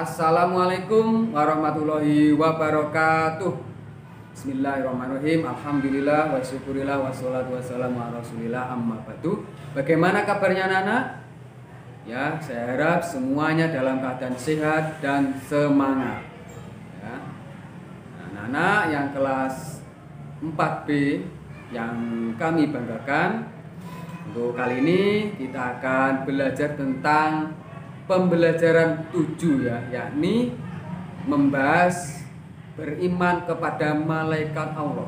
Assalamualaikum warahmatullahi wabarakatuh. Bismillahirrahmanirrahim. Alhamdulillah wa syukurillah wassalatu wassalamu ala rasulillah amma ba'du. Bagaimana kabarnya anak-anak? Ya, saya harap semuanya dalam keadaan sehat dan semangat. Ya. Anak-anak yang kelas 4B yang kami banggakan, untuk kali ini kita akan belajar tentang pembelajaran 7 ya, yakni membahas beriman kepada malaikat Allah.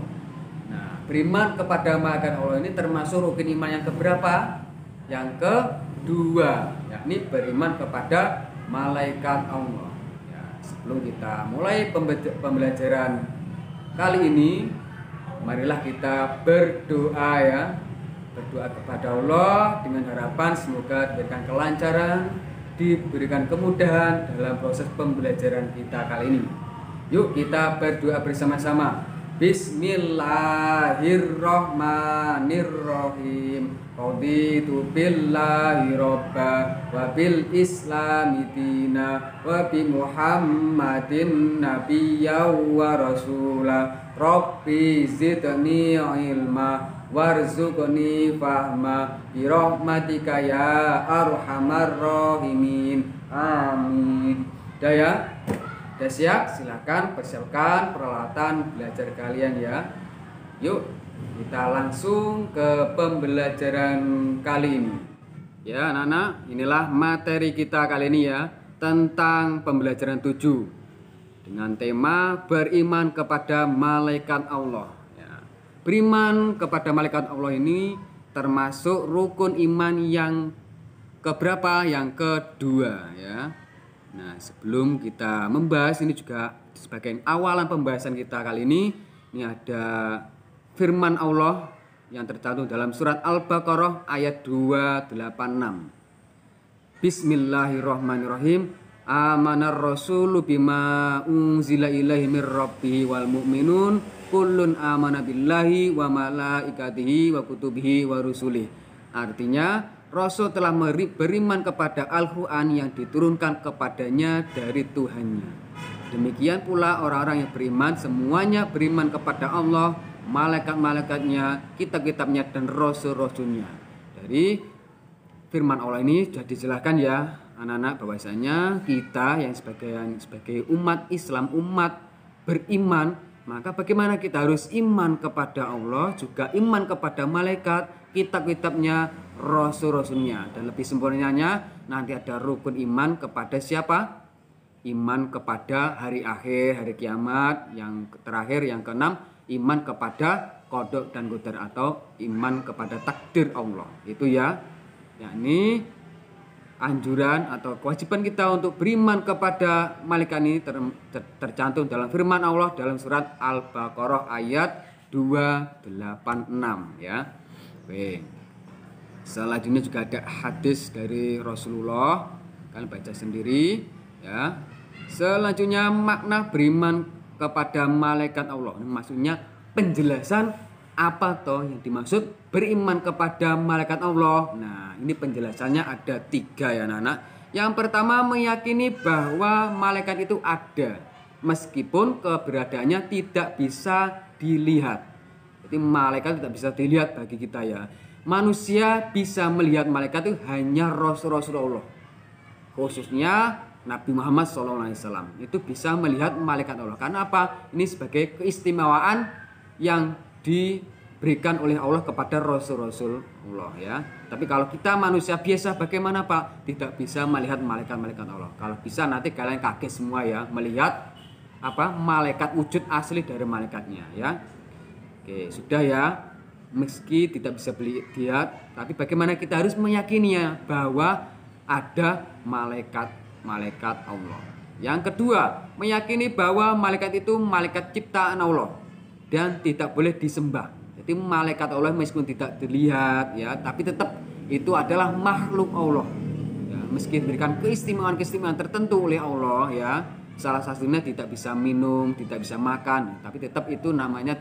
Nah, beriman kepada malaikat Allah ini termasuk rukun iman yang keberapa? Yang kedua, yakni beriman kepada malaikat Allah. Ya, sebelum kita mulai pembelajaran kali ini, marilah kita berdoa ya. Berdoa kepada Allah dengan harapan semoga diberikan kelancaran, diberikan kemudahan dalam proses pembelajaran kita kali ini. Yuk kita berdoa bersama-sama. Bismillahirrahmanirrahim. Raditu billahi robba wa bil islami dina wa bi muhammadin nabiyya wa rasula. Rabbi zidni ilma warzuqni fahma bi rahmatika ya arhamar rahimin. Amin. Udah siap? Silakan persiapkan peralatan belajar kalian ya. Yuk kita langsung ke pembelajaran kali ini. Ya anak-anak, inilah materi kita kali ini ya, tentang pembelajaran 7 dengan tema beriman kepada malaikat Allah. Beriman kepada malaikat Allah ini termasuk rukun iman yang keberapa? Yang kedua ya. Nah, sebelum kita membahas ini juga sebagai awalan pembahasan kita kali ini ada firman Allah yang tercantum dalam surat Al-Baqarah ayat 286. Bismillahirrahmanirrahim. Amanar rasulu bima unzila ilaihi mir rabbihi wal mu'minun kullun amana billahi wa malaikatihi wa kutubihi wa rusulih. Artinya Rasul telah beriman kepada Al-Quran yang diturunkan kepadanya dari Tuhannya. Demikian pula orang-orang yang beriman semuanya beriman kepada Allah, malaikat-malaikatnya, kitab-kitabnya dan rasul-rasulnya. Dari firman Allah ini sudah dijelaskan ya anak-anak bahwasanya kita yang sebagai umat Islam, umat beriman, maka bagaimana kita harus iman kepada Allah, juga iman kepada malaikat, kitab-kitabnya, rasul-rasulnya. Dan lebih sempurnanya nanti ada rukun iman kepada siapa? Iman kepada hari akhir, hari kiamat. Yang terakhir, yang keenam, iman kepada qada dan qadar atau iman kepada takdir Allah. Itu ya, yakni anjuran atau kewajiban kita untuk beriman kepada malaikat ini tercantum dalam firman Allah dalam surat Al-Baqarah ayat 286 ya. Oke. Selanjutnya juga ada hadis dari Rasulullah, kalian baca sendiri ya. Selanjutnya makna beriman kepada malaikat Allah. Maksudnya penjelasan apa toh yang dimaksud beriman kepada malaikat Allah. Nah, ini penjelasannya ada 3 ya anak-anak. Yang pertama, meyakini bahwa malaikat itu ada meskipun keberadaannya tidak bisa dilihat. Jadi malaikat tidak bisa dilihat bagi kita ya. Manusia bisa melihat malaikat itu hanya Rasul-Rasul Allah, khususnya Nabi Muhammad SAW itu bisa melihat malaikat Allah. Karena apa? Ini sebagai keistimewaan yang diberikan oleh Allah kepada Rasul-Rasul Allah ya. Tapi kalau kita manusia biasa bagaimana Pak? Tidak bisa melihat malaikat-malaikat Allah. Kalau bisa nanti kalian kaget semua ya melihat malaikat wujud asli dari malaikatnya ya. Oke, sudah ya. Meski tidak bisa lihat, tapi bagaimana kita harus meyakininya bahwa ada malaikat Allah. Yang kedua, meyakini bahwa malaikat itu malaikat ciptaan Allah dan tidak boleh disembah. Jadi malaikat Allah meskipun tidak dilihat ya, tapi tetap itu adalah makhluk Allah. Ya, meski diberikan keistimewaan-keistimewaan tertentu oleh Allah ya, salah satunya tidak bisa minum, tidak bisa makan, tapi tetap itu namanya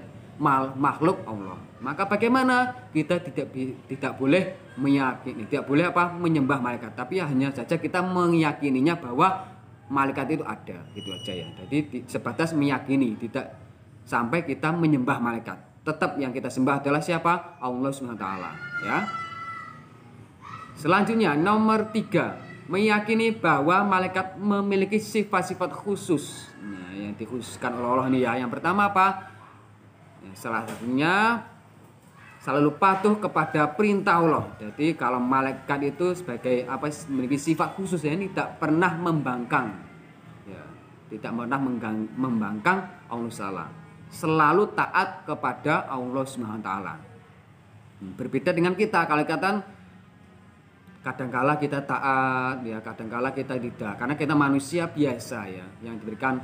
makhluk Allah. Maka bagaimana kita tidak boleh meyakini, tidak boleh menyembah malaikat, tapi hanya saja kita meyakininya bahwa malaikat itu ada, gitu aja ya. Jadi sebatas meyakini, tidak sampai kita menyembah malaikat. Tetap yang kita sembah adalah siapa? Allah SWT ya. Selanjutnya nomor 3, meyakini bahwa malaikat memiliki sifat-sifat khusus. Nah, yang dikhususkan oleh Allah nih ya. Yang pertama apa? Ya, salah satunya selalu patuh kepada perintah Allah. Jadi kalau malaikat itu sebagai apa, memiliki sifat khusus ya, tidak pernah membangkang. Ya, tidak pernah membangkang Allah Ta'ala. Selalu taat kepada Allah SWT. Berbeda dengan kita, kalau kata kadangkala kita taat ya, kadangkala kita tidak, karena kita manusia biasa ya, yang diberikan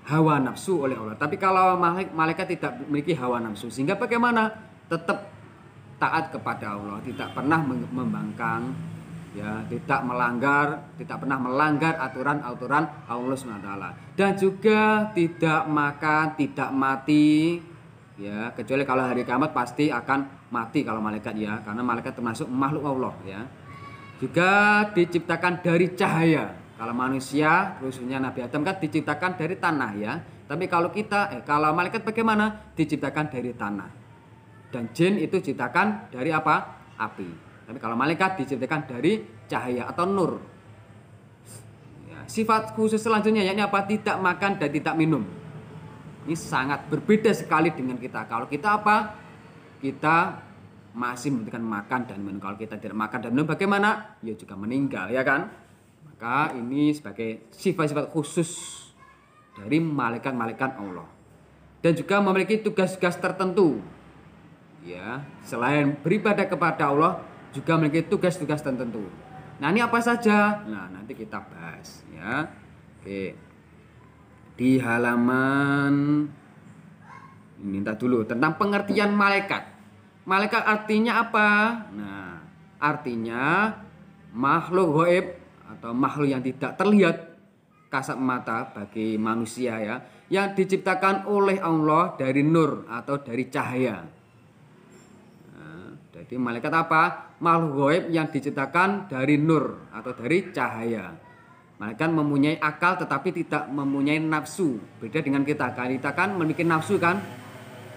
hawa nafsu oleh Allah. Tapi kalau malaikat tidak memiliki hawa nafsu, sehingga bagaimana? Tetap taat kepada Allah, tidak pernah membangkang ya, tidak pernah melanggar aturan-aturan Allah SWT. Dan juga tidak makan, tidak mati ya, kecuali kalau hari kiamat pasti akan mati kalau malaikat ya, karena malaikat termasuk makhluk Allah ya. Juga diciptakan dari cahaya. Kalau manusia, khususnya Nabi Adam kan diciptakan dari tanah ya. Tapi kalau kalau malaikat bagaimana? Diciptakan dari tanah. Dan jin itu diciptakan dari apa? Api. Tapi kalau malaikat diciptakan dari cahaya atau nur. Ya, sifat khusus selanjutnya yakni apa? Tidak makan dan tidak minum. Ini sangat berbeda sekali dengan kita. Kalau kita apa? Kita masih membutuhkan makan dan minum. Kalau kita tidak makan dan minum bagaimana? Ya juga meninggal ya kan? Maka ini sebagai sifat-sifat khusus dari malaikat-malaikat Allah. Dan juga memiliki tugas-tugas tertentu. Ya, selain beribadah kepada Allah, juga memiliki tugas-tugas tertentu. Nah, ini apa saja? Nah, nanti kita bahas ya. Oke. Di halaman, minta dulu tentang pengertian malaikat. Malaikat artinya apa? Nah, artinya makhluk gaib atau makhluk yang tidak terlihat kasat mata bagi manusia ya, yang diciptakan oleh Allah dari nur atau dari cahaya. Nah, jadi malaikat apa? Makhluk gaib yang diciptakan dari nur atau dari cahaya. Malaikat mempunyai akal tetapi tidak mempunyai nafsu. Beda dengan kita. Kita kan memiliki nafsu kan.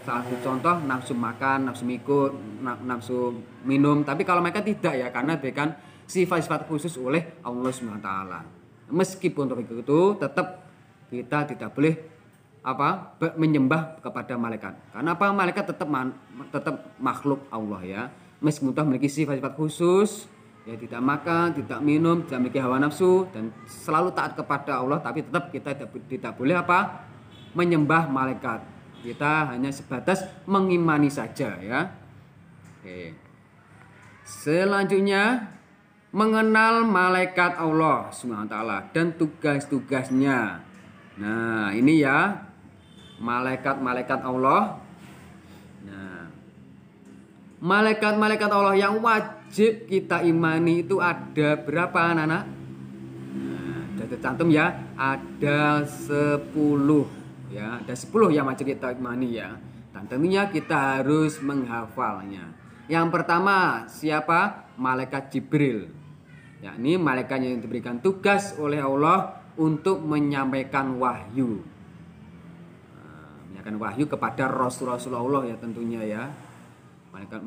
Salah satu contoh nafsu makan, nafsu ikut, nafsu minum. Tapi kalau mereka tidak ya, karena diberikan sifat-sifat khusus oleh Allah SWT. Meskipun itu tetap kita tidak boleh menyembah kepada malaikat. Karena apa? Malaikat tetap makhluk Allah ya. Meskipun memiliki sifat-sifat khusus, ya tidak makan, tidak minum, tidak memiliki hawa nafsu dan selalu taat kepada Allah, tapi tetap kita tidak boleh menyembah malaikat. Kita hanya sebatas mengimani saja ya. Oke. Selanjutnya mengenal malaikat Allah SWT dan tugas-tugasnya. Nah, ini ya malaikat-malaikat Allah. Nah, malaikat-malaikat Allah yang wajib kita imani itu ada berapa anak-anak? Nah, sudah tercantum ya, ada 10 ya, ada 10 yang wajib kita imani ya. Dan tentunya kita harus menghafalnya. Yang pertama siapa? Malaikat Jibril. Yakni malaikat yang diberikan tugas oleh Allah untuk menyampaikan wahyu. Menyampaikan wahyu kepada Rasul-Rasul Allah ya tentunya ya. Malaikat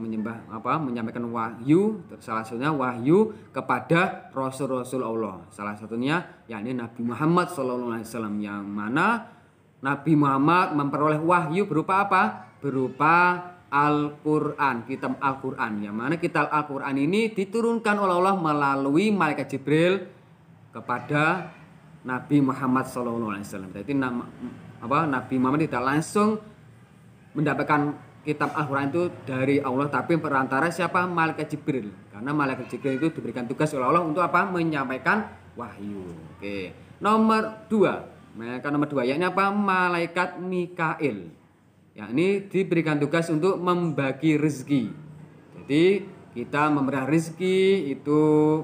menyampaikan wahyu, salah satunya wahyu kepada Rasul-Rasul Allah. Salah satunya yakni Nabi Muhammad SAW, yang mana Nabi Muhammad memperoleh wahyu berupa apa? Berupa Al-Quran, kitab Al-Quran. Yang mana kitab Al-Quran ini diturunkan oleh Allah melalui malaikat Jibril kepada Nabi Muhammad SAW. Jadi Nabi Muhammad tidak langsung mendapatkan kitab Al-Quran itu dari Allah, tapi perantara siapa? Malaikat Jibril. Karena malaikat Jibril itu diberikan tugas oleh Allah untuk apa? Menyampaikan wahyu. Oke. Nomor 2. Malaikat nomor 2 yakni apa? Malaikat Mikail. Yakni diberikan tugas untuk membagi rezeki. Jadi kita memberi rezeki itu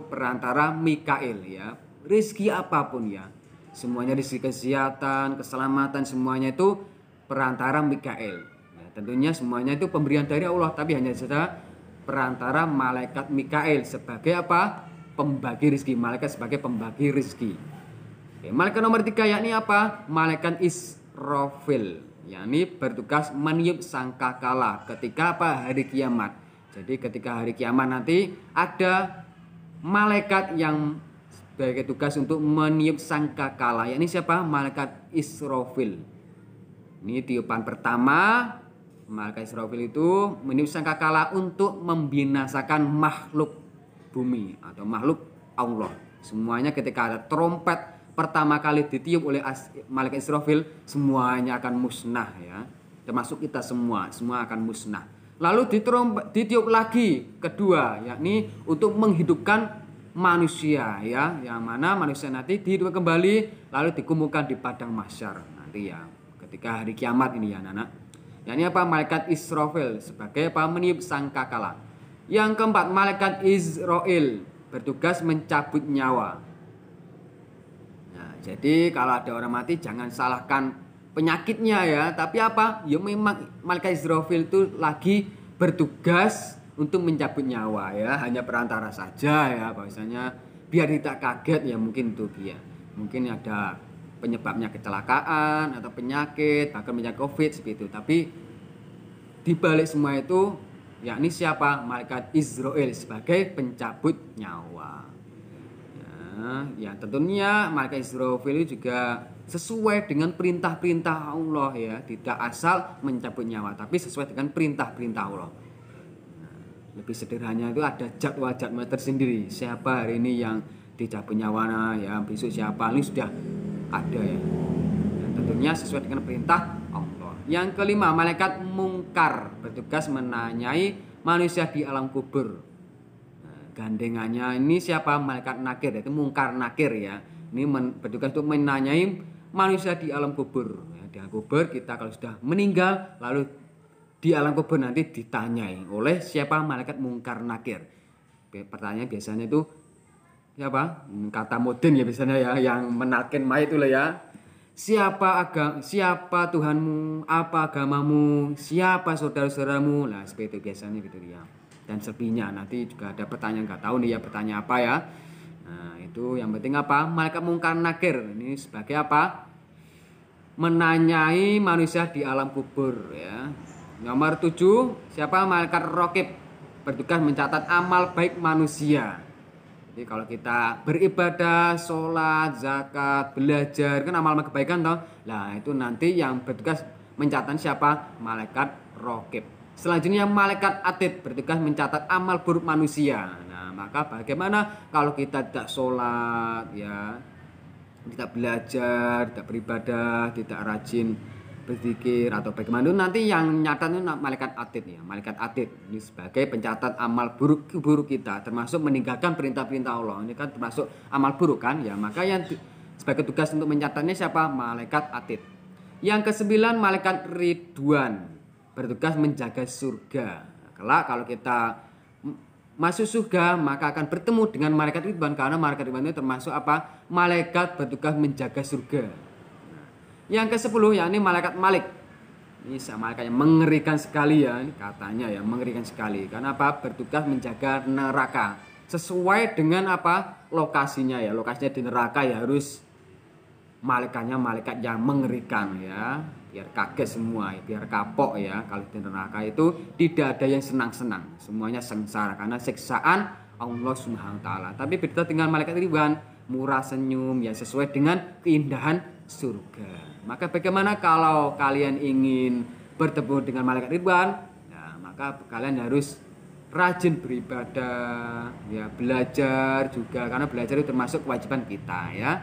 perantara Mikail ya. Rezeki apapun ya. Semuanya rezeki kesehatan, keselamatan, semuanya itu perantara Mikail. Ya, tentunya semuanya itu pemberian dari Allah, tapi hanya saja perantara malaikat Mikail sebagai apa? Pembagi rezeki. Malaikat sebagai pembagi rezeki. Oke, malaikat nomor 3 yakni apa? Malaikat Israfil, yakni bertugas meniup sangkakala ketika apa? Hari kiamat. Jadi ketika hari kiamat nanti ada malaikat yang sebagai tugas untuk meniup sangkakala, yakni siapa? Malaikat Israfil. Ini tiupan pertama. Malaikat Israfil itu meniup sangkakala untuk membinasakan makhluk bumi atau makhluk Allah. Semuanya ketika ada trompet pertama kali ditiup oleh malaikat Israfil, semuanya akan musnah ya. Termasuk kita semua akan musnah. Lalu ditiup lagi kedua, yakni untuk menghidupkan manusia ya, yang mana manusia nanti dihidupkan kembali lalu dikumpulkan di padang mahsyar nanti ya, ketika hari kiamat ini ya anak-anak. Yakni apa? Malaikat Israfil sebagai apa? Meniup sangkakala. Yang keempat, malaikat Israel bertugas mencabut nyawa. Nah, jadi kalau ada orang mati jangan salahkan penyakitnya ya, tapi apa? Ya memang malaikat Israfil itu lagi bertugas untuk mencabut nyawa ya, hanya perantara saja ya, bahwasanya biar tidak kaget ya, mungkin itu dia. Mungkin ada penyebabnya kecelakaan atau penyakit, bahkan penyakit COVID seperti itu. Tapi dibalik semua itu yakni siapa? Malaikat Israel sebagai pencabut nyawa. Ya tentunya malaikat Israfil juga sesuai dengan perintah-perintah Allah ya, tidak asal mencabut nyawa, tapi sesuai dengan perintah-perintah Allah. Lebih sederhananya itu ada jadwal-jadwal tersendiri. Siapa hari ini yang dicabut nyawa ya, besok siapa, ini sudah ada ya. Dan tentunya sesuai dengan perintah Allah. Yang kelima, malaikat mungkar bertugas menanyai manusia di alam kubur. Gandengannya ini siapa? Malaikat nakir, yaitu mungkar nakir ya. Ini bertugas untuk menanyai manusia di alam kubur. Ya, di alam kubur kita kalau sudah meninggal lalu di alam kubur nanti ditanyai oleh siapa? Malaikat mungkar nakir. Pertanyaan biasanya itu siapa? Kata modern ya biasanya ya, yang menalkin mayat itu lah ya. Siapa Tuhanmu? Apa agamamu? Siapa saudara-saudaramu? Nah, seperti itu biasanya gitu ya. Dan selebihnya nanti juga ada pertanyaan, nggak tahu nih ya pertanyaan apa ya. Nah, itu yang penting apa? Malaikat mungkar nakir ini sebagai apa? Menanyai manusia di alam kubur ya. Nomor 7, siapa? Malaikat raqib bertugas mencatat amal baik manusia. Jadi kalau kita beribadah, sholat, zakat, belajar, kan amal kebaikan toh. Nah, itu nanti yang bertugas mencatat siapa? Malaikat raqib. Selanjutnya malaikat atid bertugas mencatat amal buruk manusia. Nah, maka bagaimana kalau kita tidak sholat ya, tidak belajar, tidak beribadah, tidak rajin berzikir atau bagaimana, nanti yang nyata itu malaikat atid ya. Malaikat atid ini sebagai pencatat amal buruk kita, termasuk meninggalkan perintah-perintah Allah. Ini kan termasuk amal buruk kan ya. Maka yang sebagai tugas untuk mencatatnya siapa? Malaikat atid. Yang kesembilan, malaikat Ridwan bertugas menjaga surga. Kelak kalau kita masuk surga maka akan bertemu dengan malaikat Ridwan, karena malaikat Ridwan itu termasuk apa? Malaikat bertugas menjaga surga. Yang ke-10 yakni malaikat Malik. Ini malaikat yang mengerikan sekali ya, ini katanya ya, mengerikan sekali. Karena apa? Bertugas menjaga neraka. Sesuai dengan apa? Lokasinya ya. Lokasinya di neraka ya, harus malaikatnya malaikat yang mengerikan ya. Biar kaget semua ya, biar kapok ya. Kalau di neraka itu tidak ada yang senang-senang, semuanya sengsara karena siksaan Allah Subhanahu wa taala. Tapi beda dengan malaikat Ridwan, murah senyum ya, sesuai dengan keindahan surga. Maka bagaimana kalau kalian ingin bertemu dengan malaikat Ridwan? Nah, maka kalian harus rajin beribadah, ya belajar juga, karena belajar itu termasuk kewajiban kita ya.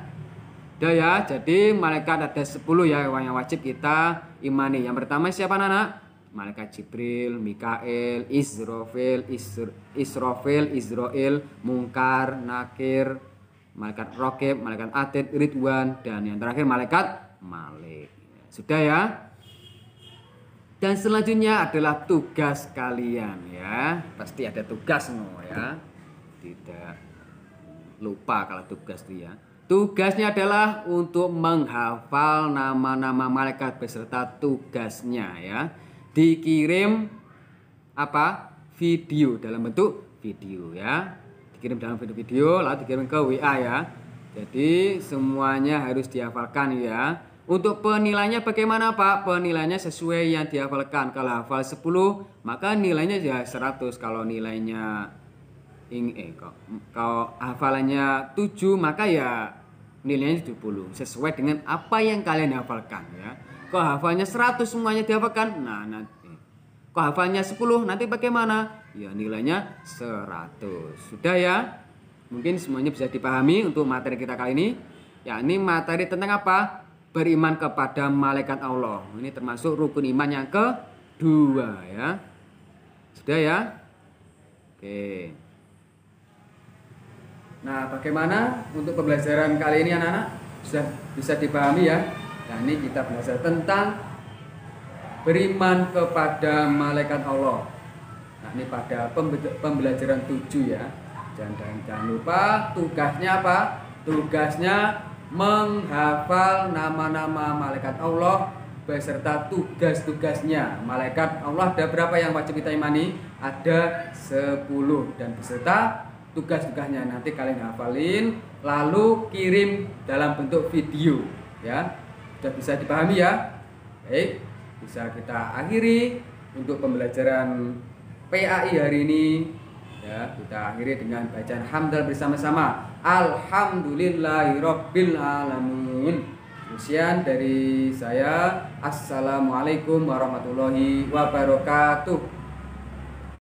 Udah ya, jadi malaikat ada 10 ya yang wajib kita imani. Yang pertama siapa anak? Malaikat Jibril, Mikail, Israfil, Mungkar, Nakir, malaikat raqib, malaikat atid, Ridwan, dan yang terakhir malaikat Malik. Sudah ya. Dan selanjutnya adalah tugas kalian ya. Pasti ada tugas no ya. Tidak lupa kalau tugas itu ya. Tugasnya adalah untuk menghafal nama-nama malaikat beserta tugasnya ya. Dikirim apa? Video dalam bentuk video ya. Dikirim dalam video lalu dikirim ke WA ya. Jadi semuanya harus dihafalkan ya. Untuk penilainya bagaimana Pak? Penilainya sesuai yang dihafalkan. Kalau hafal 10 maka nilainya ya 100. Kalau nilainya kalau hafalannya 7 maka ya nilainya 70. Sesuai dengan apa yang kalian hafalkan ya. Kalau hafalnya 100 semuanya dihafalkan, nah nanti. Kalau hafalnya 10 nanti bagaimana? Ya nilainya 100. Sudah ya? Mungkin semuanya bisa dipahami untuk materi kita kali ini. Yakni materi tentang apa? Beriman kepada malaikat Allah. Ini termasuk rukun iman yang kedua ya. Sudah ya? Oke. Nah, bagaimana untuk pembelajaran kali ini anak-anak? Sudah bisa dipahami ya? Nah, ini kita belajar tentang beriman kepada malaikat Allah. Nah, ini pada pembelajaran 7 ya. Jangan lupa tugasnya apa? Tugasnya menghafal nama-nama malaikat Allah beserta tugas-tugasnya. Malaikat Allah ada berapa yang wajib kita imani? Ada 10 dan beserta tugas-tugasnya. Nanti kalian hafalin lalu kirim dalam bentuk video ya. Sudah bisa dipahami ya? Baik, bisa kita akhiri untuk pembelajaran PAI hari ini. Ya, kita akhiri dengan bacaan hamdal bersama-sama. Alhamdulillahirabbil alamin. Sekian dari saya. Assalamualaikum warahmatullahi wabarakatuh.